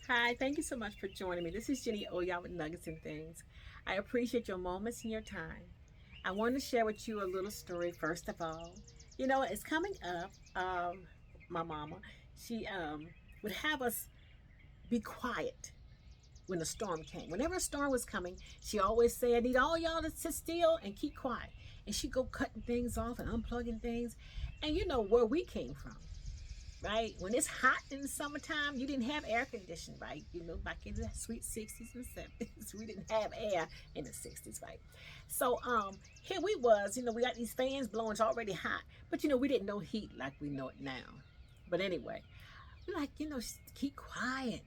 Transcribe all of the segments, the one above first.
Hi, thank you so much for joining me. This is Jenny Oya with Nuggets and Things. I appreciate your moments and your time. I want to share with you a little story first of all. You know, it's coming up. My mama, she would have us be quiet when the storm came. Whenever a storm was coming, she always said, I need all y'all to sit still and keep quiet. And she'd go cutting things off and unplugging things. And you know where we came from, right? When it's hot in the summertime, you didn't have air conditioning, right? You know, back in the sweet 60s and 70s, we didn't have air in the 60s, right? So here we was, we got these fans blowing, it's already hot, but we didn't know heat like we know it now. But anyway, we're like, keep quiet.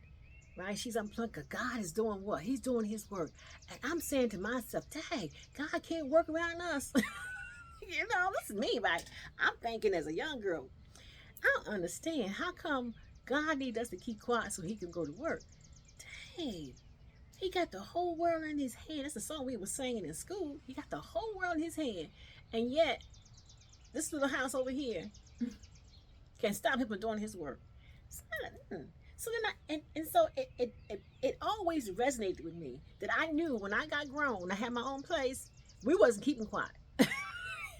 Right? She's unplugged. God is doing what? He's doing his work. And I'm saying to myself, dang, God can't work around us. This is me, right? I'm thinking as a young girl, I don't understand. How come God needs us to keep quiet so he can go to work? Dang. He got the whole world in his hand. That's the song we were singing in school. He got the whole world in his hand. And yet, this little house over here can stop him from doing his work. So, so then it always resonated with me that I knew when I got grown, I had my own place, we wasn't keeping quiet.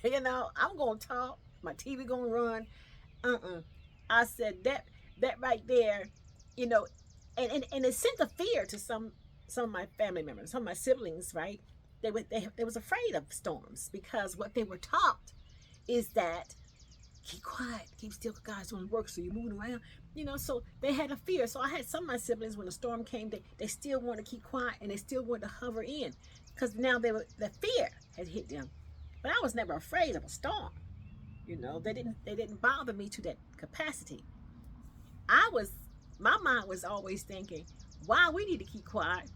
I'm gonna talk, my TV gonna run. I said that right there, you know, and it sent a fear to some of my family members, some of my siblings, right? They was afraid of storms because what they were taught is that keep quiet, keep still, God's doing work, so you're moving around, so they had a fear. So I had some of my siblings when the storm came, they still wanted to keep quiet and they still wanted to hover in because now the fear had hit them. But I was never afraid of a storm. They didn't bother me to that capacity. I was My mind was always thinking, why we need to keep quiet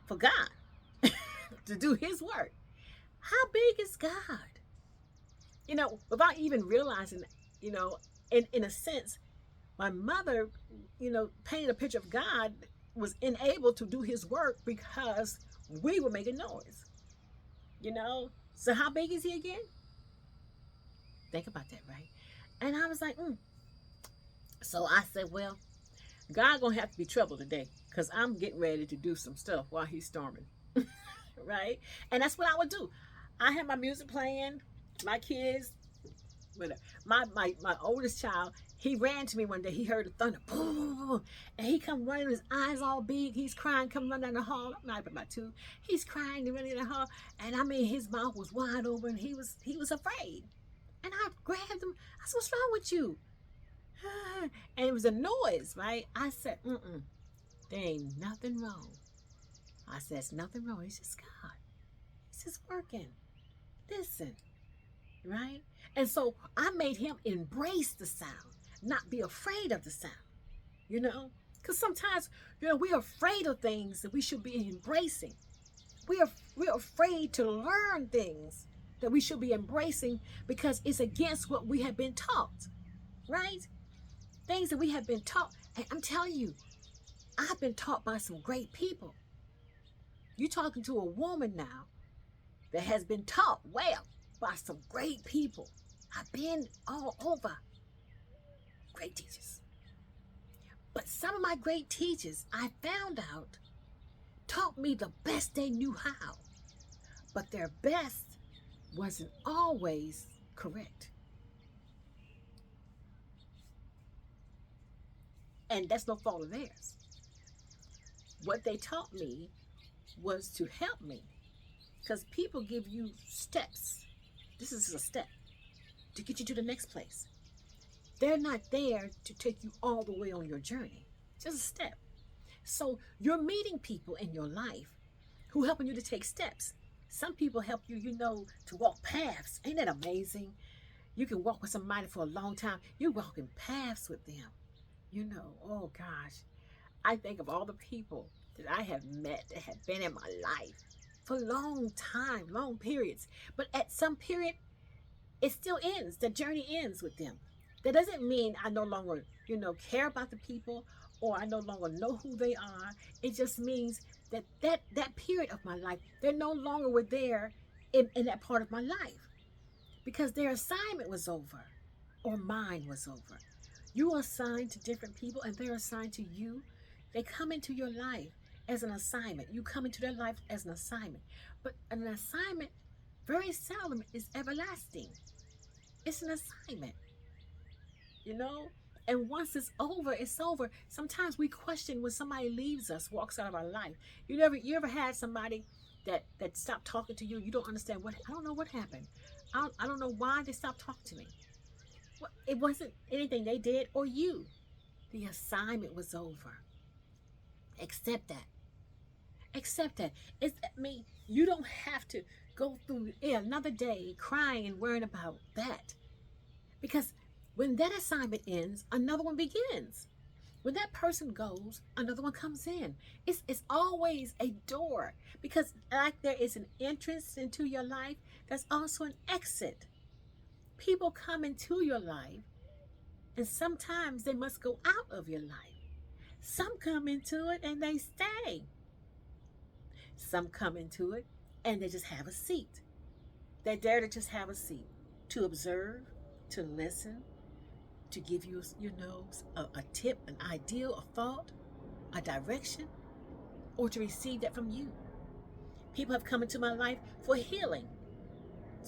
for God to do his work. How big is God? Without even realizing, you know, in a sense, my mother, painted a picture of God was unable to do his work because we were making noise. So how big is he again? Think about that, right? And I was like, So I said, well, God gonna have to be trouble today because I'm getting ready to do some stuff while he's storming. Right? And that's what I would do. I had my music playing, my kids, whatever. My oldest child, he ran to me one day. He heard the thunder, boom, boom, boom, boom, and he come running, his eyes all big. He's crying, come running down the hall. I'm not about two. He's crying and running in the hall, and I mean his mouth was wide open. He was afraid, and I grabbed him. I said, "What's wrong with you?" And it was a noise, right? I said, there ain't nothing wrong. I said, it's nothing wrong. It's just God. It's just working. Listen, right? And so I made him embrace the sound, not be afraid of the sound, you know? Because sometimes, we're afraid of things that we should be embracing. We're afraid to learn things that we should be embracing because it's against what we have been taught, right? Things that we have been taught. And I'm telling you, I've been taught by some great people. You're talking to a woman now that has been taught well by some great people. I've been all over great teachers. But some of my great teachers, I found out, taught me the best they knew how. But their best wasn't always correct. And that's no fault of theirs. What they taught me was to help me. Because people give you steps. This is a step to get you to the next place. They're not there to take you all the way on your journey. Just a step. So you're meeting people in your life who helping you to take steps. Some people help you, to walk paths. Ain't that amazing? You can walk with somebody for a long time. You're walking paths with them. Oh gosh. I think of all the people that I have met that have been in my life for a long time, long periods. But at some period, it still ends. The journey ends with them. That doesn't mean I no longer, care about the people or I no longer know who they are. It just means that period of my life, they're no longer were there in that part of my life because their assignment was over or mine was over. You are assigned to different people and they're assigned to you. They come into your life as an assignment. You come into their life as an assignment. But an assignment very seldom is everlasting. It's an assignment, you know? And once it's over, it's over. Sometimes we question when somebody leaves us, walks out of our life. You ever had somebody that stopped talking to you? You don't understand what, I don't know what happened. I don't know why they stopped talking to me. Well, it wasn't anything they did or you. The assignment was over. Accept that. Accept that. You don't have to go through another day crying and worrying about that. Because when that assignment ends, another one begins. When that person goes, another one comes in. It's always a door. Because like there is an entrance into your life, there's also an exit. People come into your life, and sometimes they must go out of your life. Some come into it and they stay. Some come into it and they just have a seat. They dare to just have a seat, to observe, to listen, to give you, a tip, an idea, a thought, a direction, or to receive that from you. People have come into my life for healing,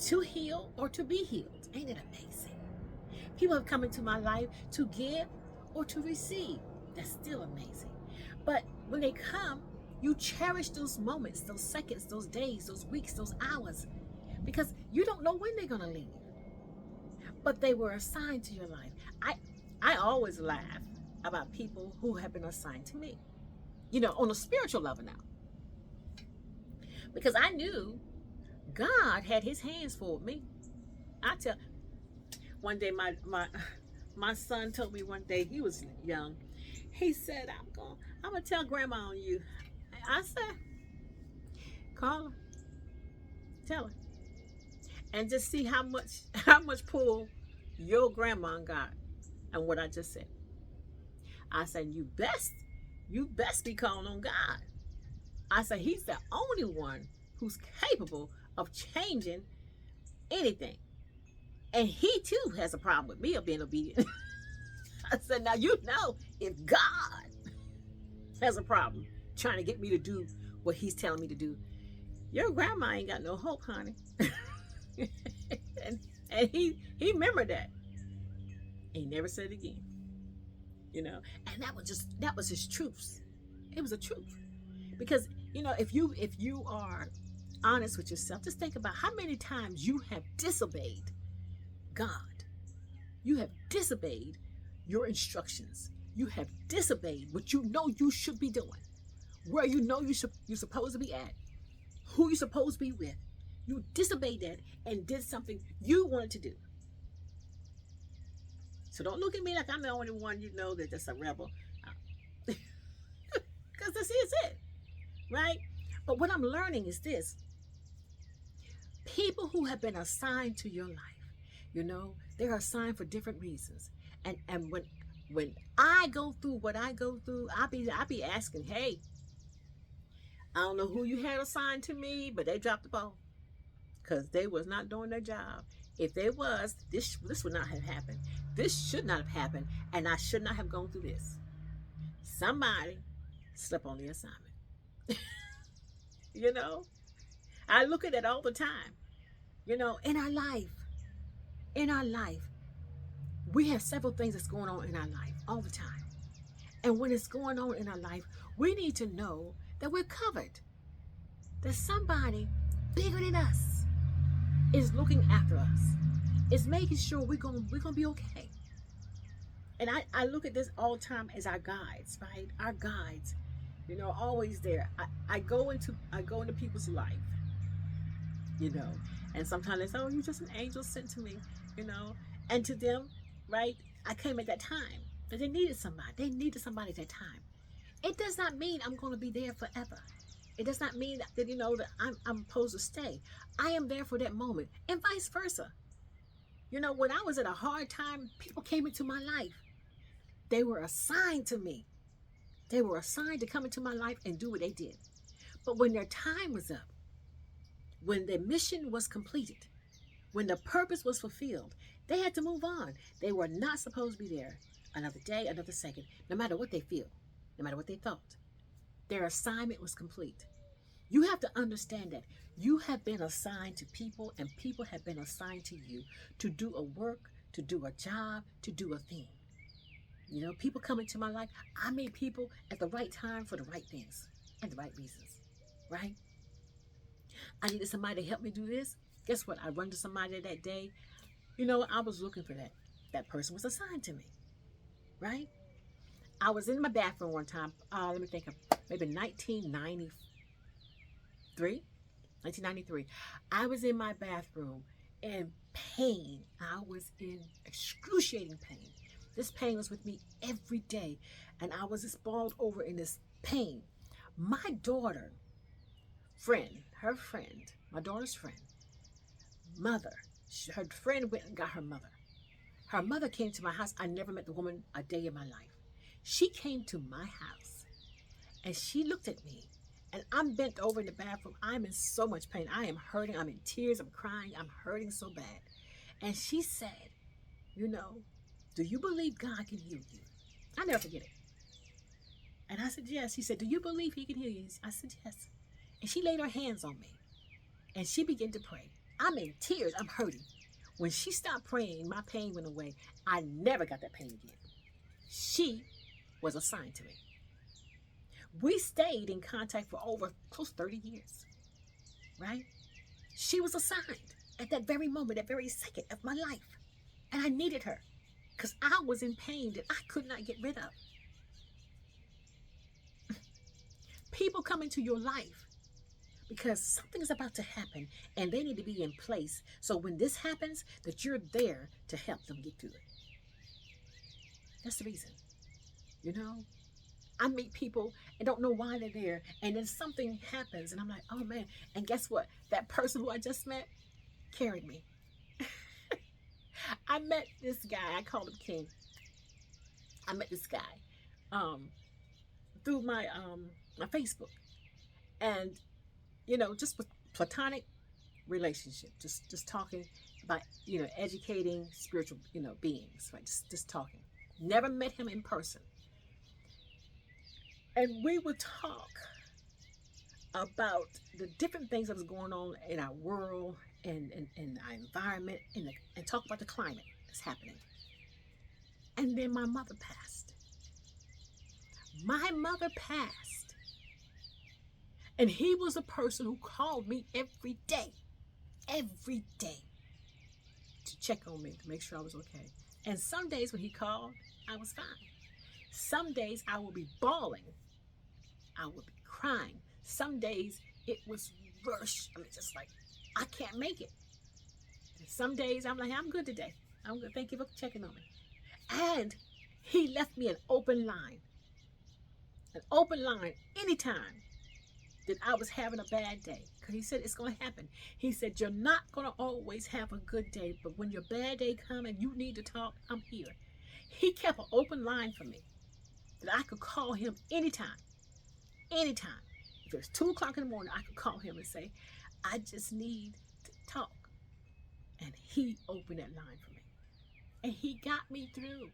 to heal or to be healed. Ain't it amazing? People have come into my life to give or to receive. That's still amazing. But when they come, you cherish those moments, those seconds, those days, those weeks, those hours, because you don't know when they're going to leave. But they were assigned to your life. I always laugh about people who have been assigned to me, on a spiritual level now. Because I knew God had his hands full with me. One day my son told me one day, he was young. He said, I'm gonna tell grandma on you. I said, call her, tell her, and just see how much pull your grandma got and what I just said. I said, you best be calling on God. I said, he's the only one who's capable of changing anything. And he too has a problem with me of being obedient. I said, now if God has a problem trying to get me to do what he's telling me to do, your grandma ain't got no hope, honey. and he remembered that. He never said it again. And that was his truth. It was a truth. Because, if you are honest with yourself, just think about how many times you have disobeyed God. You have disobeyed your instructions. You have disobeyed what you know you should be doing. Where you're supposed to be at. Who you're supposed to be with. You disobeyed that and did something you wanted to do. So don't look at me like I'm the only one that's a rebel. Because this is it. Right? But what I'm learning is this. People who have been assigned to your life, they're assigned for different reasons. And when I go through what I go through, I be asking, hey, I don't know who you had assigned to me, but they dropped the ball. Because they was not doing their job. If they was, this would not have happened. This should not have happened, and I should not have gone through this. Somebody slept on the assignment. I look at it all the time. In our life, we have several things that's going on in our life all the time. And when it's going on in our life, we need to know that we're covered. That somebody bigger than us is looking after us. Is making sure we're gonna be okay. And I look at this all the time as our guides, right? Our guides, always there. I go into people's life, and sometimes they say, oh, you're just an angel sent to me, and to them, right? I came at that time, but they needed somebody. They needed somebody at that time. It does not mean I'm going to be there forever. It does not mean that that I'm supposed to stay. I am there for that moment, and vice versa. When I was at a hard time, people came into my life. They were assigned to me. They were assigned to come into my life and do what they did. But when their time was up, when their mission was completed, when the purpose was fulfilled, they had to move on. They were not supposed to be there. another day, another second, no matter what they feel, no matter what they thought. Their assignment was complete. You have to understand that you have been assigned to people, and people have been assigned to you to do a work, to do a job, to do a thing. You know, people come into my life. I meet people at the right time for the right things and the right reasons, right? I needed somebody to help me do this. Guess what? I run to somebody that day. You know, I was looking for that. That person was assigned to me, right? I was in my bathroom one time. Let me think of maybe 1993. 1993. I was in my bathroom in pain. I was in excruciating pain. This pain was with me every day, and I was just balled over in this pain. My daughter, her friend, my daughter's friend, mother, her friend went and got her mother. Her mother came to my house. I never met the woman a day in my life. She came to my house and she looked at me, and I'm bent over in the bathroom. I'm in so much pain. I am hurting. I'm in tears. I'm crying. I'm hurting so bad. And she said, you know, do you believe God can heal you? I never forget it. And I said, yes. She said, do you believe he can heal you? I said, yes. And she laid her hands on me and she began to pray. I'm in tears. I'm hurting. When she stopped praying, my pain went away. I never got that pain again. She was assigned to me. We stayed in contact for over close to 30 years, right? She was assigned at that very moment, that very second of my life. And I needed her because I was in pain that I could not get rid of. People come into your life because something's about to happen and they need to be in place. So when this happens, that you're there to help them get through it. That's the reason, you know? I meet people and don't know why they're there. And then something happens and I'm like, oh man. And guess what? That person who I just met carried me. I met this guy. I call him King. I met this guy um, through my Facebook. And, you know, just with platonic relationship, just talking about, you know, educating spiritual, you know, beings, right? Just talking. Never met him in person. And we would talk about the different things that was going on in our world and our environment and talk about the climate that's happening. And then my mother passed. My mother passed. And he was a person who called me every day to check on me, to make sure I was okay. And some days when he called, I was fine. Some days I would be bawling. I would be crying. Some days it was rush. I mean, just like, I can't make it. And some days I'm like, I'm good today. I'm good. Thank you for checking on me. And he left me an open line anytime that I was having a bad day. Because he said, it's going to happen. He said, you're not going to always have a good day, but when your bad day comes and you need to talk, I'm here. He kept an open line for me that I could call him anytime. Anytime. If it was 2 o'clock in the morning, I could call him and say, I just need to talk. And he opened that line for me. And he got me through.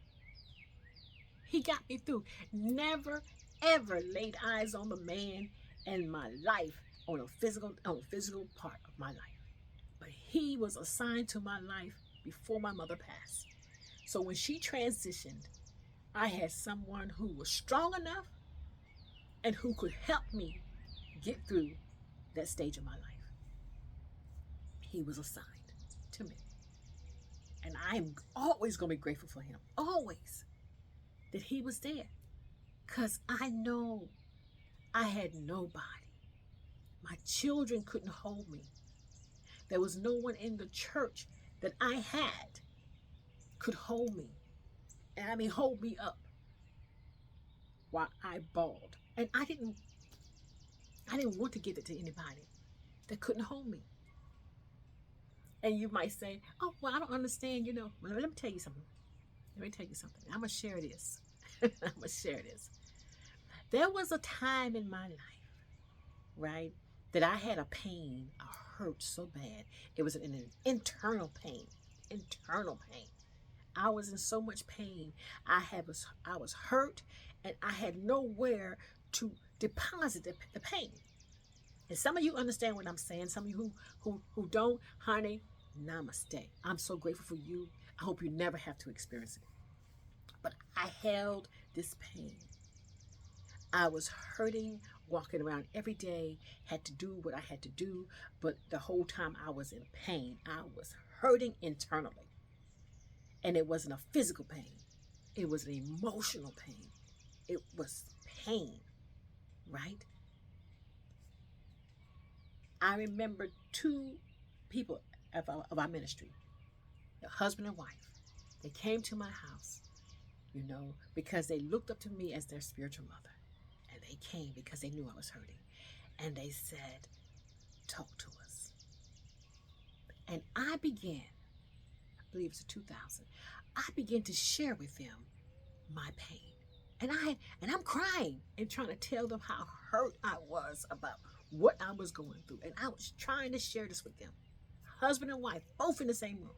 He got me through. Never, ever laid eyes on the man in my life on a physical part of my life. But he was assigned to my life before my mother passed. So when she transitioned, I had someone who was strong enough and who could help me get through that stage of my life. He was assigned to me. And I'm always going to be grateful for him. Always. That he was there. Because I know I had nobody. My children couldn't hold me. There was no one in the church that I had could hold me. And I mean, hold me up while I bawled. And I didn't want to give it to anybody that couldn't hold me. And you might say, oh, well, I don't understand, you know. Well, let me tell you something. I'm going to share this. There was a time in my life, right, that I had a pain, a hurt so bad. It was an internal pain. I was in so much pain. I was hurt, and I had nowhere to deposit the pain. And some of you understand what I'm saying. Some of you who don't, honey, namaste. I'm so grateful for you. I hope you never have to experience it. But I held this pain. I was hurting, walking around every day, had to do what I had to do, but the whole time I was in pain. I was hurting internally. And it wasn't a physical pain, it was an emotional pain. It was pain, right? I remember two people of our ministry, a husband and wife. They came to my house, because they looked up to me as their spiritual mother. And they came because they knew I was hurting. And they said, talk to us. And I began, I believe it was 2000, I began to share with them my pain. And I'm crying and trying to tell them how hurt I was about what I was going through. And I was trying to share this with them. Husband and wife, both in the same room.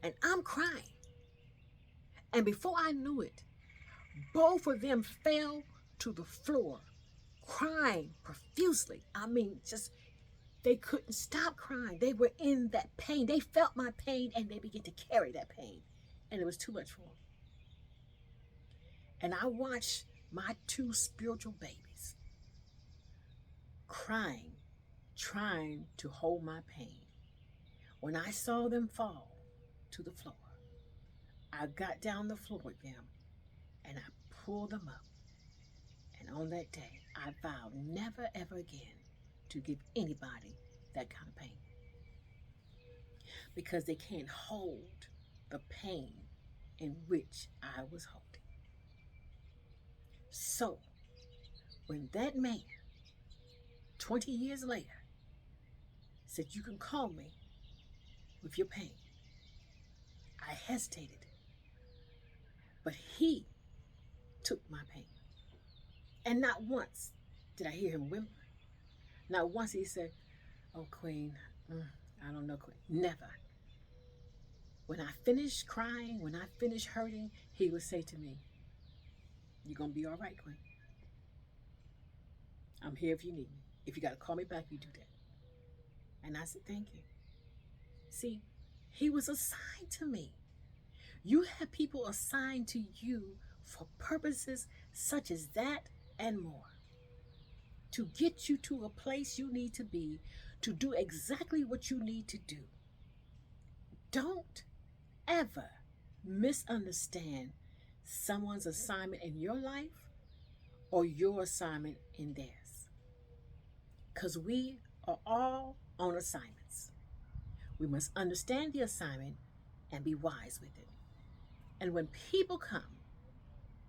And I'm crying. And before I knew it, both of them fell to the floor, crying profusely. I mean, just, they couldn't stop crying. They were in that pain. They felt my pain and they began to carry that pain. And it was too much for them. And I watched my two spiritual babies crying, trying to hold my pain. When I saw them fall to the floor, I got down the floor with them and I pulled them up. And on that day, I vowed never ever again to give anybody that kind of pain. Because they can't hold the pain in which I was holding. So, when that man, 20 years later, said, you can call me with your pain, I hesitated. But he took my pain. And not once did I hear him whimper. Not once he said, oh, Queen, I don't know, Queen. Never. When I finished crying, when I finished hurting, he would say to me, you're going to be all right, Queen. I'm here if you need me. If you got to call me back, you do that. And I said, thank you. See, he was assigned to me. You have people assigned to you for purposes such as that and more. To get you to a place you need to be, to do exactly what you need to do. Don't ever misunderstand someone's assignment in your life or your assignment in theirs. Because we are all on assignments. We must understand the assignment and be wise with it. And when people come,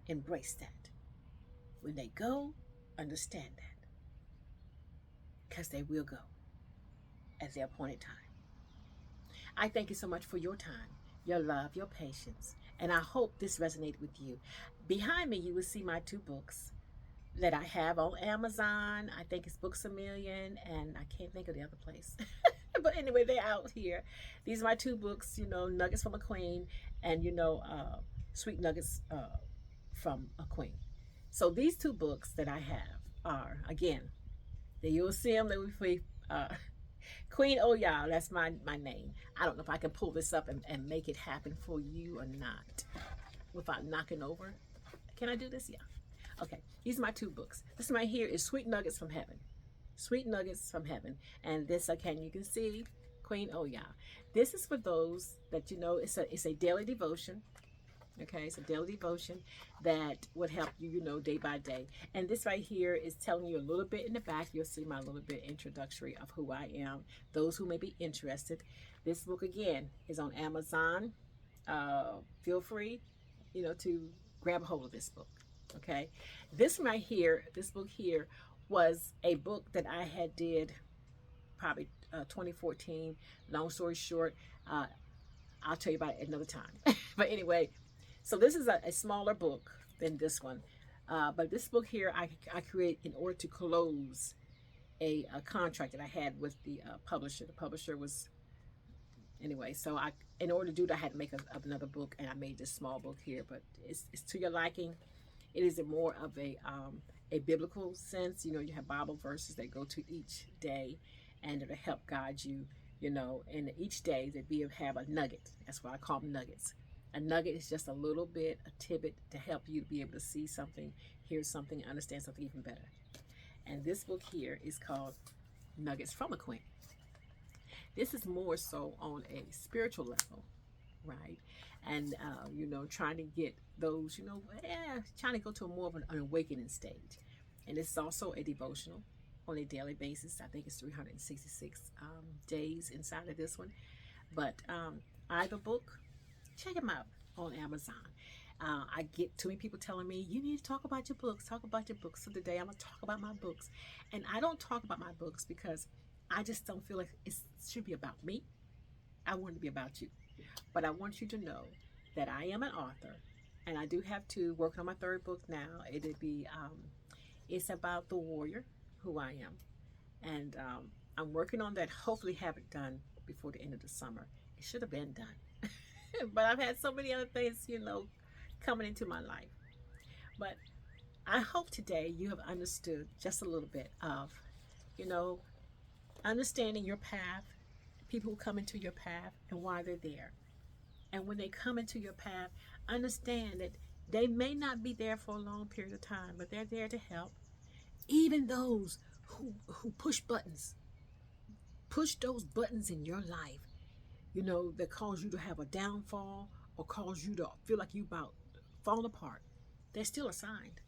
embrace that. When they go, understand that. Because they will go at their appointed time. I thank you so much for your time, your love, your patience, and I hope this resonated with you. Behind me, you will see my two books that I have on Amazon. I think it's Books A Million, and I can't think of the other place. But anyway, they're out here. These are my two books, Nuggets from a Queen, and, Sweet Nuggets from a Queen. So these two books that I have are, again, you'll see them. They will be Queen Oya, that's my name. I don't know if I can pull this up and make it happen for you or not without knocking over. Can I do this? Yeah. Okay, these are my two books. This one right here is Sweet Nuggets from Heaven. Sweet Nuggets from Heaven. And this, again, you can see Queen Oya. This is for those that, it's a daily devotion. Okay, it's a daily devotion that would help you, day by day. And this right here is telling you a little bit in the back. You'll see my little bit introductory of who I am. Those who may be interested. This book, again, is on Amazon. Feel free, to grab a hold of this book. Okay, this right here, this book here was a book that I had did probably 2014. Long story short, I'll tell you about it another time. But anyway, so this is a smaller book than this one. But this book here, I create in order to close a contract that I had with the publisher. The publisher was Anyway, so in order to do that, I had to make another book, and I made this small book here. But it's to your liking. It is more of a biblical sense. You know, you have Bible verses that go to each day, and it'll help guide you. You know, and each day that we have a nugget. That's why I call them nuggets. A nugget is just a little bit, a tidbit to help you to be able to see something, hear something, understand something even better. And this book here is called Nuggets from a Queen. This is more so on a spiritual level, right? And, you know, trying to get those, you know, trying to go to a more of an awakening stage. And it's also a devotional on a daily basis. I think it's 366 days inside of this one. But either book, check them out on Amazon. I get too many people telling me, you need to talk about your books, talk about your books. So today I'm going to talk about my books. And I don't talk about my books because I just don't feel like it should be about me. I want it to be about you. But I want you to know that I am an author, and I do have to work on my third book now. It'll be, it's about the warrior, who I am. And I'm working on that, hopefully have it done before the end of the summer. It should have been done. But I've had so many other things, you know, coming into my life. But I hope today you have understood just a little bit of, you know, understanding your path, people who come into your path and why they're there. And when they come into your path, understand that they may not be there for a long period of time, but they're there to help. Even those who push buttons, push those buttons in your life, you know, that cause you to have a downfall or cause you to feel like you about falling apart. They're still assigned.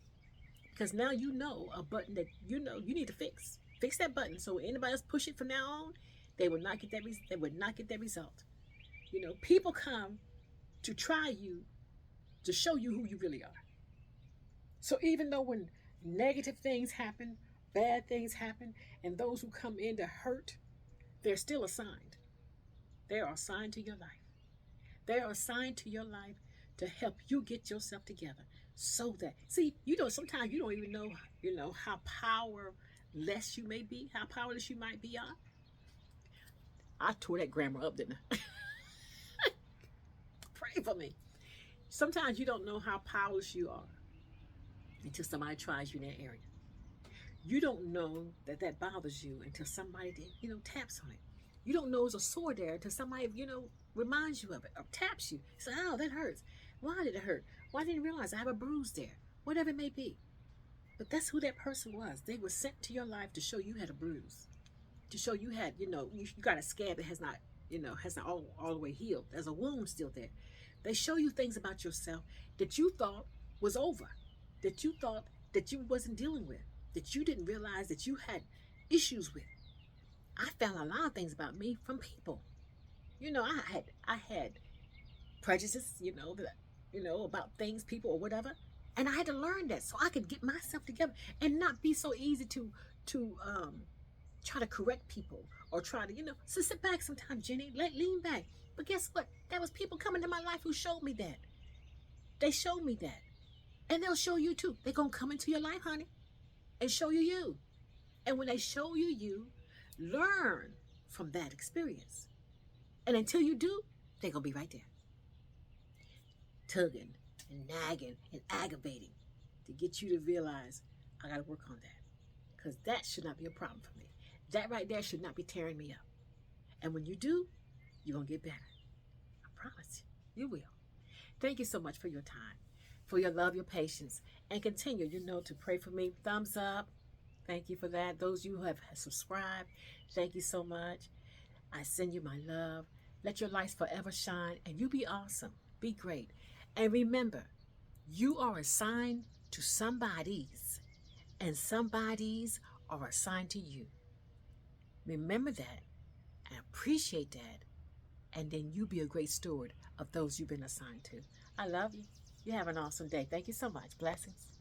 Because now you know a button that you know you need to fix. Fix that button. So when anybody else push it from now on, they will not get that. They would not get that result. You know, people come to try you, to show you who you really are. So even though when negative things happen, bad things happen, and those who come in to hurt, they're still assigned. They are assigned to your life. They are assigned to your life to help you get yourself together. So that, see, you know, sometimes you don't even know, you know, how powerless you may be, how powerless you might be on. I tore that grammar up, didn't I? Pray for me. Sometimes you don't know how powerless you are until somebody tries you in that area. You don't know that that bothers you until somebody, you know, taps on it. You don't know there's a sore there until somebody, you know, reminds you of it or taps you. Say, oh, that hurts. Why did it hurt? Well, I didn't realize I have a bruise there. Whatever it may be. But that's who that person was. They were sent to your life to show you had a bruise. To show you had, you know, you got a scab that has not, you know, has not all the way healed. There's a wound still there. They show you things about yourself that you thought was over. That you thought that you wasn't dealing with. That you didn't realize that you had issues with. I found a lot of things about me from people. You know, I had prejudices, you know, that, you know, about things, people, or whatever, and I had to learn that so I could get myself together and not be so easy to try to correct people or try to, you know, so sit back sometimes, Jenny, lean back. But guess what? There was people coming to my life who showed me that. They showed me that, and they'll show you too. They're gonna come into your life, honey, and show you you. And when they show you you, learn from that experience. And until you do, they're going to be right there. Tugging and nagging and aggravating to get you to realize, I got to work on that. Because that should not be a problem for me. That right there should not be tearing me up. And when you do, you're going to get better. I promise you, you will. Thank you so much for your time, for your love, your patience. And continue, you know, to pray for me. Thumbs up. Thank you for that. Those of you who have subscribed, thank you so much. I send you my love. Let your lights forever shine, and you be awesome. Be great. And remember, you are assigned to somebody's, and somebody's are assigned to you. Remember that and appreciate that, and then you be a great steward of those you've been assigned to. I love you. You have an awesome day. Thank you so much. Blessings.